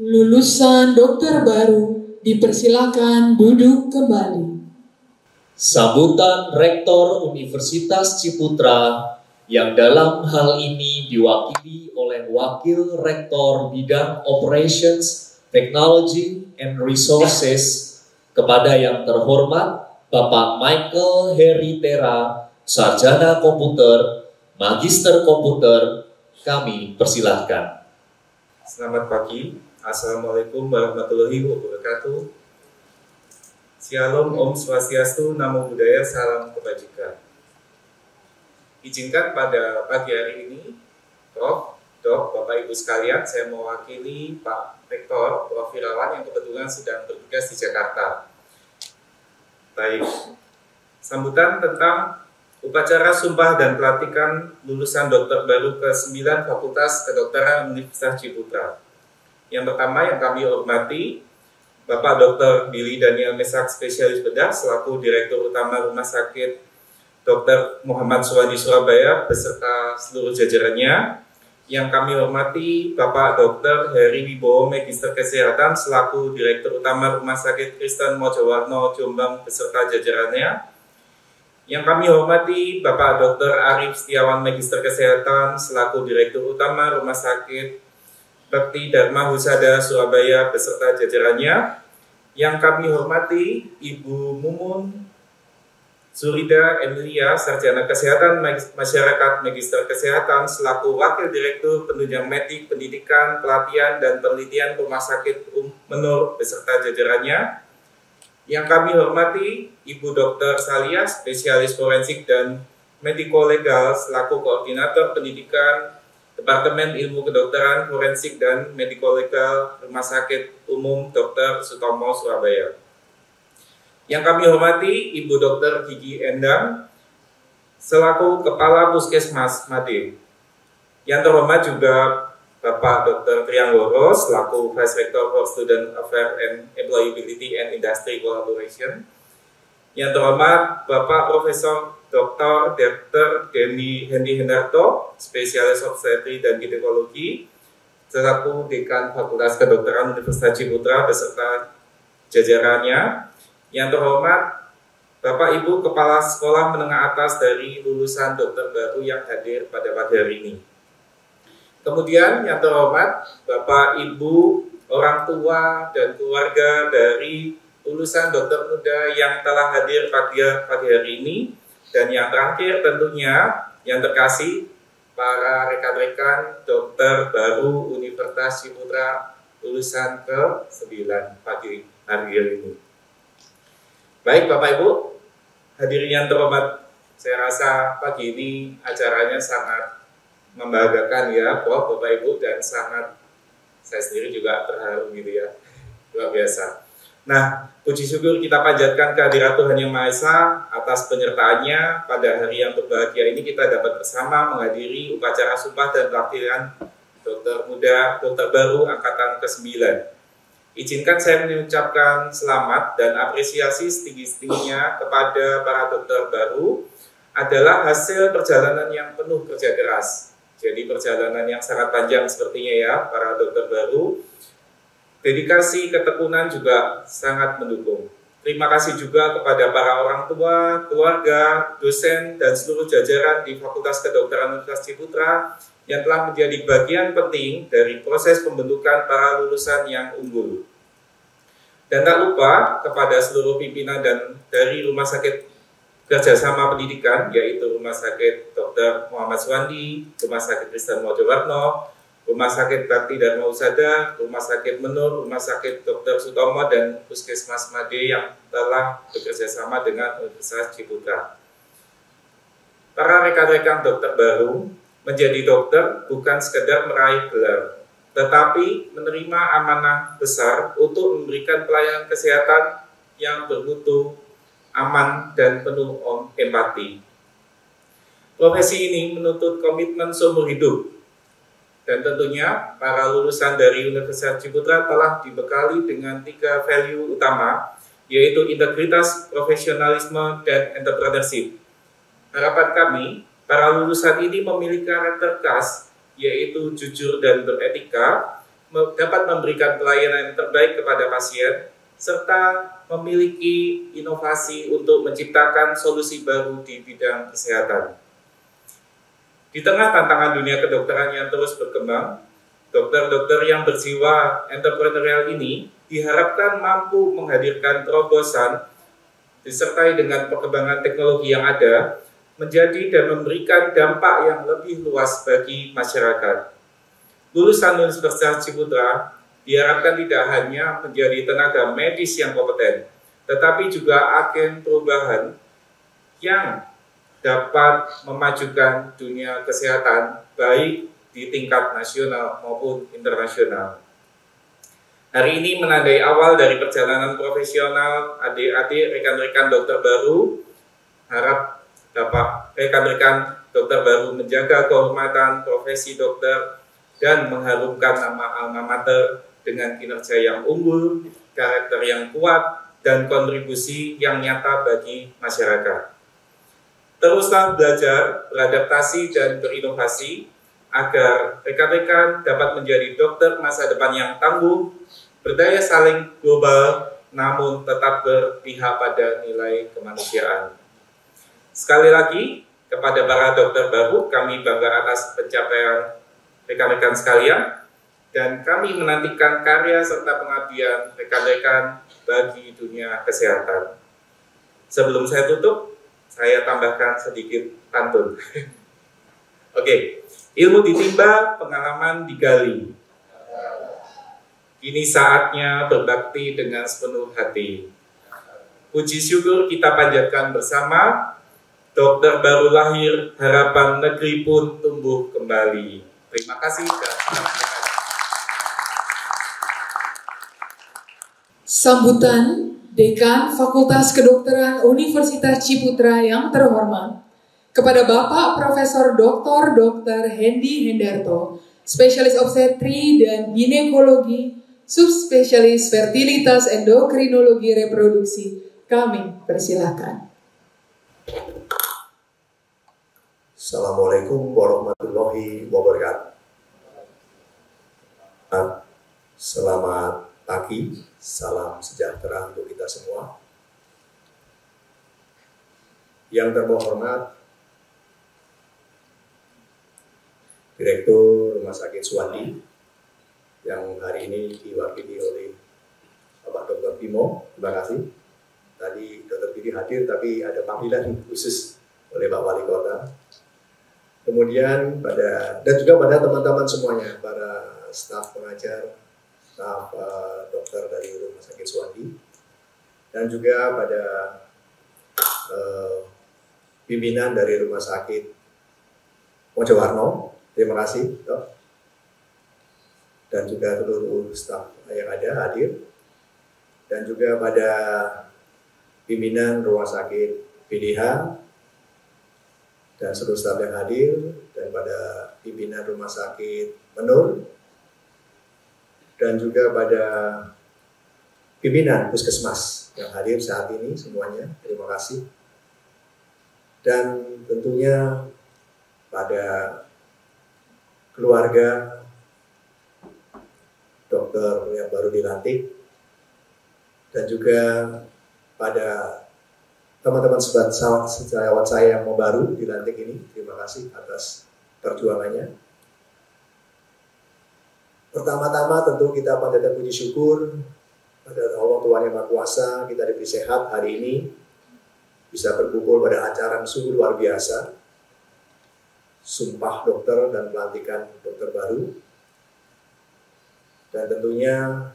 Lulusan dokter baru dipersilakan duduk kembali. Sambutan Rektor Universitas Ciputra yang dalam hal ini diwakili oleh Wakil Rektor Bidang Operations, Technology, and Resources kepada yang terhormat Bapak Michael Heritera, Sarjana Komputer, Magister Komputer, kami persilahkan. Selamat pagi. Assalamualaikum warahmatullahi wabarakatuh. Shalom, Om Swastiastu, Namo Buddhaya, Salam Kebajikan. Izinkan pada pagi hari ini, Prof, Dok, Bapak Ibu sekalian, saya mewakili Pak Rektor, Prof. Irawan yang kebetulan sedang bertugas di Jakarta. Baik, sambutan tentang upacara sumpah dan pelantikan lulusan dokter baru ke-9 Fakultas Kedokteran Universitas Ciputra. Yang pertama yang kami hormati, Bapak Dr. Billy Daniel Mesak, spesialis bedah, selaku Direktur Utama Rumah Sakit Dr. Muhammad Suwandi Surabaya beserta seluruh jajarannya. Yang kami hormati Bapak Dr. Heri Wibowo, Magister Kesehatan selaku Direktur Utama Rumah Sakit Kristen Mojowarno Jombang beserta jajarannya. Yang kami hormati Bapak Dr. Arif Setiawan, Magister Kesehatan selaku Direktur Utama Rumah Sakit Bakti Dharma Husada Surabaya beserta jajarannya. Yang kami hormati Ibu Mumun Zurida Emilia, Sarjana Kesehatan Masyarakat Magister Kesehatan selaku Wakil Direktur Penunjang Medik Pendidikan, Pelatihan, dan Penelitian Rumah Sakit Menur beserta jajarannya. Yang kami hormati Ibu Dr. Salia, Spesialis Forensik dan Mediko-Legal selaku Koordinator Pendidikan Departemen Ilmu Kedokteran, Forensik, dan Mediko-Legal Rumah Sakit Umum Dr. Sutomo Surabaya. Yang kami hormati Ibu Dr. Gigi Endang selaku Kepala Puskesmas Made. Yang terhormat juga Bapak Dr. Trianggoro selaku Vice Rector for Student Affairs and Employability and Industry Collaboration. Yang terhormat Bapak Profesor Dr. Denny Hendi Hendarto, Spesialis Obstetri dan Ginekologi, selaku Dekan Fakultas Kedokteran Universitas Ciputra beserta jajarannya. Yang terhormat Bapak Ibu Kepala Sekolah Menengah Atas dari lulusan dokter baru yang hadir pada pagi hari ini. Kemudian yang terhormat Bapak Ibu orang tua dan keluarga dari lulusan dokter muda yang telah hadir pagi hari ini. Dan yang terakhir tentunya yang terkasih para rekan-rekan dokter baru Universitas Ciputra lulusan ke-9 pagi hari ini. Baik Bapak Ibu, hadirin yang terhormat, saya rasa pagi ini acaranya sangat membanggakan ya Prof, Bapak Ibu, dan sangat saya sendiri juga terharu gitu ya, luar biasa. Nah, puji syukur kita panjatkan kehadirat Tuhan Yang Maha Esa atas penyertaannya pada hari yang berbahagia ini kita dapat bersama menghadiri upacara sumpah dan pelatihan dokter muda, dokter baru angkatan ke-9. Izinkan saya mengucapkan selamat dan apresiasi setinggi-tingginya kepada para dokter baru adalah hasil perjalanan yang penuh kerja keras. Jadi perjalanan yang sangat panjang sepertinya ya para dokter baru. Dedikasi ketekunan juga sangat mendukung. Terima kasih juga kepada para orang tua, keluarga, dosen, dan seluruh jajaran di Fakultas Kedokteran Universitas Ciputra yang telah menjadi bagian penting dari proses pembentukan para lulusan yang unggul. Dan tak lupa kepada seluruh pimpinan dan dari Rumah Sakit Kerjasama Pendidikan, yaitu Rumah Sakit Dr. Muhammad Suwandi, Rumah Sakit Kristen Mojowarno, Rumah Sakit Bakti Dharma Husada, Rumah Sakit Menur, Rumah Sakit Dr. Sutomo, dan Puskesmas Made yang telah bekerjasama dengan Universitas Ciputra. Para rekan-rekan dokter baru menjadi dokter bukan sekedar meraih gelar, tetapi menerima amanah besar untuk memberikan pelayanan kesehatan yang bermutu, aman, dan penuh empati. Profesi ini menuntut komitmen seumur hidup, dan tentunya para lulusan dari Universitas Ciputra telah dibekali dengan 3 value utama, yaitu integritas, profesionalisme, dan entrepreneurship. Harapan kami, para lulusan ini memiliki karakter khas, yaitu jujur dan beretika, dapat memberikan pelayanan yang terbaik kepada pasien, serta memiliki inovasi untuk menciptakan solusi baru di bidang kesehatan. Di tengah tantangan dunia kedokteran yang terus berkembang, dokter-dokter yang berjiwa entrepreneurial ini diharapkan mampu menghadirkan terobosan disertai dengan perkembangan teknologi yang ada, menjadi dan memberikan dampak yang lebih luas bagi masyarakat. Lulusan Universitas Ciputra diharapkan tidak hanya menjadi tenaga medis yang kompeten, tetapi juga agen perubahan yang dapat memajukan dunia kesehatan baik di tingkat nasional maupun internasional. Hari ini menandai awal dari perjalanan profesional adik-adik rekan-rekan dokter baru. Harap dapat rekan-rekan dokter baru menjaga kehormatan profesi dokter dan mengharumkan nama alma mater dengan kinerja yang unggul, karakter yang kuat, dan kontribusi yang nyata bagi masyarakat. Teruslah belajar, beradaptasi, dan berinovasi agar rekan-rekan dapat menjadi dokter masa depan yang tangguh, berdaya saing global, namun tetap berpihak pada nilai kemanusiaan. Sekali lagi, kepada para dokter baru, kami bangga atas pencapaian rekan-rekan sekalian, dan kami menantikan karya serta pengabdian rekan-rekan bagi dunia kesehatan. Sebelum saya tutup, saya tambahkan sedikit pantun. Oke, ilmu ditimba, pengalaman digali. Kini saatnya berbakti dengan sepenuh hati. Puji syukur kita panjatkan bersama. Dokter baru lahir, harapan negeri pun tumbuh kembali. Terima kasih. Sambutan Dekan Fakultas Kedokteran Universitas Ciputra yang terhormat, kepada Bapak Profesor Dr. Hendy Hendarto, Spesialis Obstetri dan Ginekologi, Subspesialis Fertilitas Endokrinologi Reproduksi, kami persilakan. Assalamualaikum warahmatullahi wabarakatuh. Selamat pagi, salam sejahtera untuk kita semua. Yang terhormat Direktur Rumah Sakit Suwandi yang hari ini diwakili oleh Bapak Dr. Bimo, terima kasih. Tadi Dr. Bidi hadir tapi ada panggilan khusus oleh Pak Wali Kota. Kemudian dan juga pada teman-teman semuanya, para staf pengajar, staf dokter dari Rumah Sakit Suwandi, dan juga pada pimpinan dari Rumah Sakit Mojowarno, terima kasih dok, dan juga seluruh staf yang ada hadir, dan juga pada pimpinan Rumah Sakit PDH dan seluruh staf yang hadir, dan pada pimpinan Rumah Sakit Menur, dan juga pada pimpinan Puskesmas yang hadir saat ini semuanya, terima kasih. Dan tentunya pada keluarga dokter yang baru dilantik, dan juga pada teman-teman sejawat saya yang baru dilantik ini, terima kasih atas perjuangannya. Pertama-tama tentu kita panjatkan puji syukur pada Allah Tuhan Yang Maha Kuasa, kita diberi sehat hari ini, bisa berkumpul pada acara sungguh luar biasa, sumpah dokter dan pelantikan dokter baru. Dan tentunya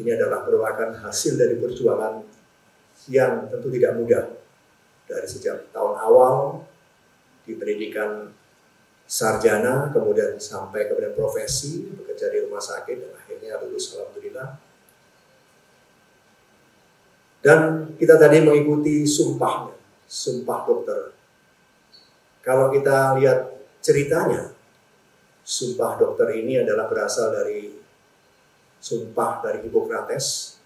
ini adalah merupakan hasil dari perjuangan yang tentu tidak mudah. Dari sejak tahun awal di pendidikan sarjana, kemudian sampai kemudian profesi, bekerja di rumah sakit, dan akhirnya lulus, alhamdulillah. Dan kita tadi mengikuti sumpahnya, sumpah dokter. Kalau kita lihat ceritanya, sumpah dokter ini adalah berasal dari sumpah dari Hippocrates,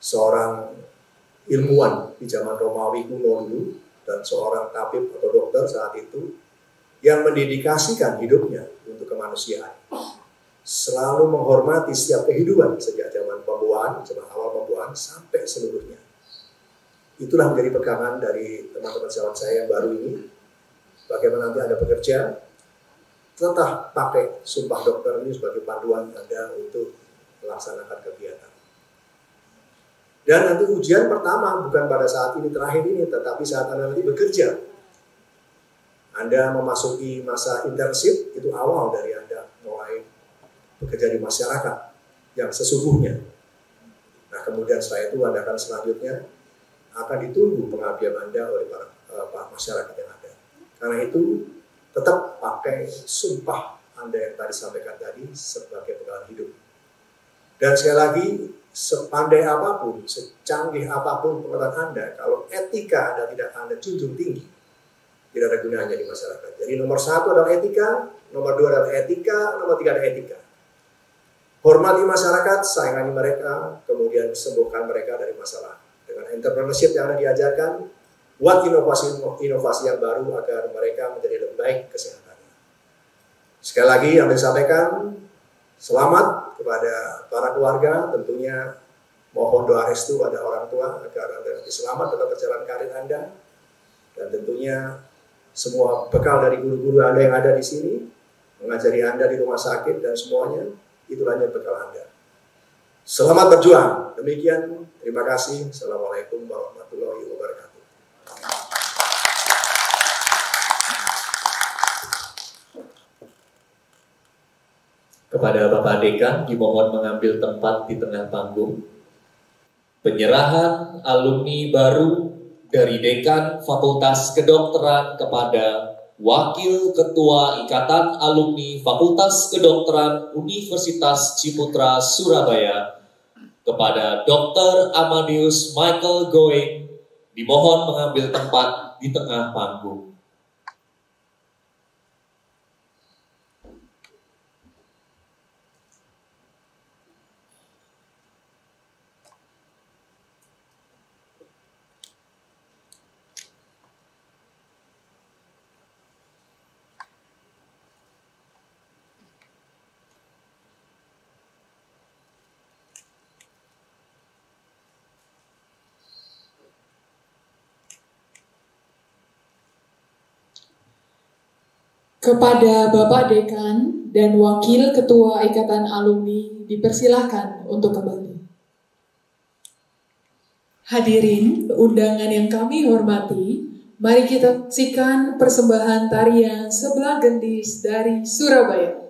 seorang ilmuwan di zaman Romawi kuno dulu, dan seorang tabib atau dokter saat itu yang mendedikasikan hidupnya untuk kemanusiaan, selalu menghormati setiap kehidupan sejak zaman pembuahan, zaman awal pembuahan sampai seluruhnya. Itulah menjadi pegangan dari teman-teman sejawat saya yang baru ini. Bagaimana nanti Anda bekerja, tetap pakai sumpah dokter ini sebagai panduan Anda untuk melaksanakan kegiatan. Dan nanti ujian pertama bukan pada saat ini terakhir ini, tetapi saat Anda nanti bekerja. Anda memasuki masa internship, itu awal dari Anda mulai bekerja di masyarakat yang sesungguhnya. Nah, kemudian setelah itu Anda akan selanjutnya akan ditunggu pengabdian Anda oleh para masyarakat yang ada. Karena itu tetap pakai sumpah Anda yang tadi sampaikan tadi sebagai pegangan hidup. Dan sekali lagi, sepandai apapun, secanggih apapun pengetahuan Anda, kalau etika Anda junjung tinggi, tidak ada gunanya di masyarakat. Jadi nomor 1 adalah etika, nomor 2 adalah etika, nomor 3 adalah etika. Hormati masyarakat, sayangi mereka, kemudian sembuhkan mereka dari masalah. Dengan entrepreneurship yang Anda diajarkan, buat inovasi yang baru agar mereka menjadi lebih baik kesehatannya. Sekali lagi yang disampaikan, selamat kepada para keluarga, tentunya mohon doa restu pada orang tua agar Anda lebih selamat dalam perjalanan karir Anda, dan tentunya semua bekal dari guru-guru Anda yang ada di sini, mengajari Anda di rumah sakit dan semuanya, itulah yang bekal Anda. Selamat berjuang. Demikian, terima kasih. Assalamualaikum warahmatullahi wabarakatuh. Kepada Bapak Dekan dimohon mengambil tempat di tengah panggung. Penyerahan alumni baru dari Dekan Fakultas Kedokteran kepada Wakil Ketua Ikatan Alumni Fakultas Kedokteran Universitas Ciputra Surabaya, kepada Dr. Amadeus Michael Going, dimohon mengambil tempat di tengah panggung. Kepada Bapak Dekan dan Wakil Ketua Ikatan Alumni dipersilahkan untuk kembali. Hadirin undangan yang kami hormati, mari kita saksikan persembahan tarian Sebelah Gendis dari Surabaya.